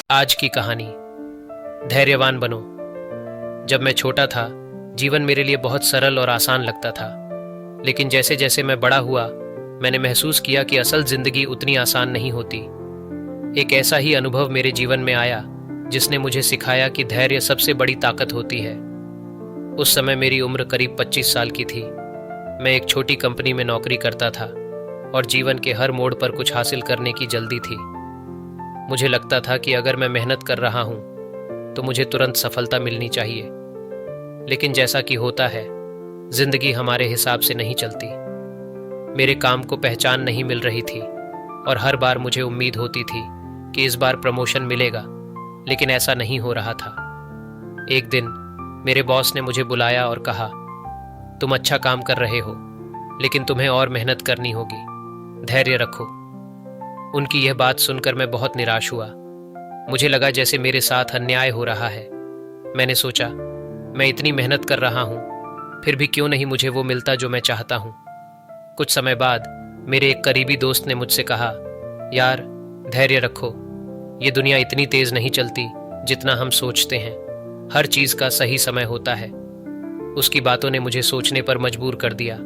आज की कहानी। धैर्यवान बनो। जब मैं छोटा था, जीवन मेरे लिए बहुत सरल और आसान लगता था। लेकिन जैसे जैसे मैं बड़ा हुआ, मैंने महसूस किया कि असल जिंदगी उतनी आसान नहीं होती। एक ऐसा ही अनुभव मेरे जीवन में आया जिसने मुझे सिखाया कि धैर्य सबसे बड़ी ताकत होती है। उस समय मेरी उम्र करीब 25 साल की थी। मैं एक छोटी कंपनी में नौकरी करता था और जीवन के हर मोड़ पर कुछ हासिल करने की जल्दी थी। मुझे लगता था कि अगर मैं मेहनत कर रहा हूं तो मुझे तुरंत सफलता मिलनी चाहिए। लेकिन जैसा कि होता है, जिंदगी हमारे हिसाब से नहीं चलती। मेरे काम को पहचान नहीं मिल रही थी और हर बार मुझे उम्मीद होती थी कि इस बार प्रमोशन मिलेगा, लेकिन ऐसा नहीं हो रहा था। एक दिन मेरे बॉस ने मुझे बुलाया और कहा, तुम अच्छा काम कर रहे हो, लेकिन तुम्हें और मेहनत करनी होगी। धैर्य रखो। उनकी यह बात सुनकर मैं बहुत निराश हुआ। मुझे लगा जैसे मेरे साथ अन्याय हो रहा है। मैंने सोचा, मैं इतनी मेहनत कर रहा हूं, फिर भी क्यों नहीं मुझे वो मिलता जो मैं चाहता हूं। कुछ समय बाद मेरे एक करीबी दोस्त ने मुझसे कहा, यार धैर्य रखो, ये दुनिया इतनी तेज नहीं चलती जितना हम सोचते हैं। हर चीज का सही समय होता है। उसकी बातों ने मुझे सोचने पर मजबूर कर दिया।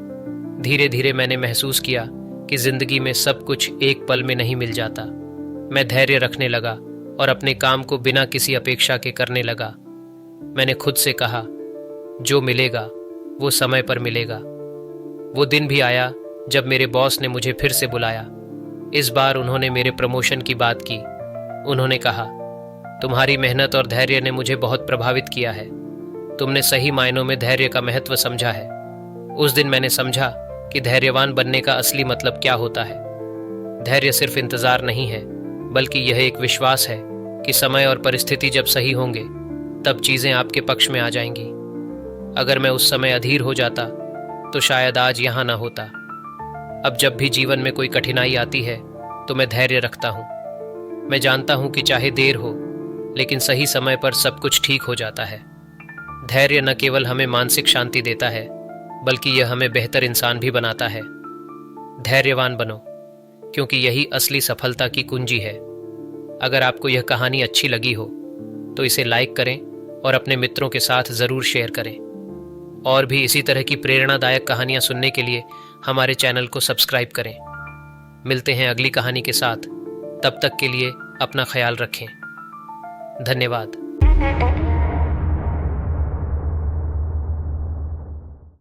धीरे धीरे मैंने महसूस किया कि जिंदगी में सब कुछ एक पल में नहीं मिल जाता। मैं धैर्य रखने लगा और अपने काम को बिना किसी अपेक्षा के करने लगा। मैंने खुद से कहा, जो मिलेगा वो समय पर मिलेगा। वो दिन भी आया जब मेरे बॉस ने मुझे फिर से बुलाया। इस बार उन्होंने मेरे प्रमोशन की बात की। उन्होंने कहा, तुम्हारी मेहनत और धैर्य ने मुझे बहुत प्रभावित किया है। तुमने सही मायनों में धैर्य का महत्व समझा है। उस दिन मैंने समझा कि धैर्यवान बनने का असली मतलब क्या होता है। धैर्य सिर्फ इंतजार नहीं है, बल्कि यह एक विश्वास है कि समय और परिस्थिति जब सही होंगे तब चीजें आपके पक्ष में आ जाएंगी। अगर मैं उस समय अधीर हो जाता तो शायद आज यहां ना होता। अब जब भी जीवन में कोई कठिनाई आती है तो मैं धैर्य रखता हूं। मैं जानता हूं कि चाहे देर हो, लेकिन सही समय पर सब कुछ ठीक हो जाता है। धैर्य न केवल हमें मानसिक शांति देता है, बल्कि यह हमें बेहतर इंसान भी बनाता है। धैर्यवान बनो, क्योंकि यही असली सफलता की कुंजी है। अगर आपको यह कहानी अच्छी लगी हो तो इसे लाइक करें और अपने मित्रों के साथ ज़रूर शेयर करें। और भी इसी तरह की प्रेरणादायक कहानियां सुनने के लिए हमारे चैनल को सब्सक्राइब करें। मिलते हैं अगली कहानी के साथ। तब तक के लिए अपना ख्याल रखें। धन्यवाद।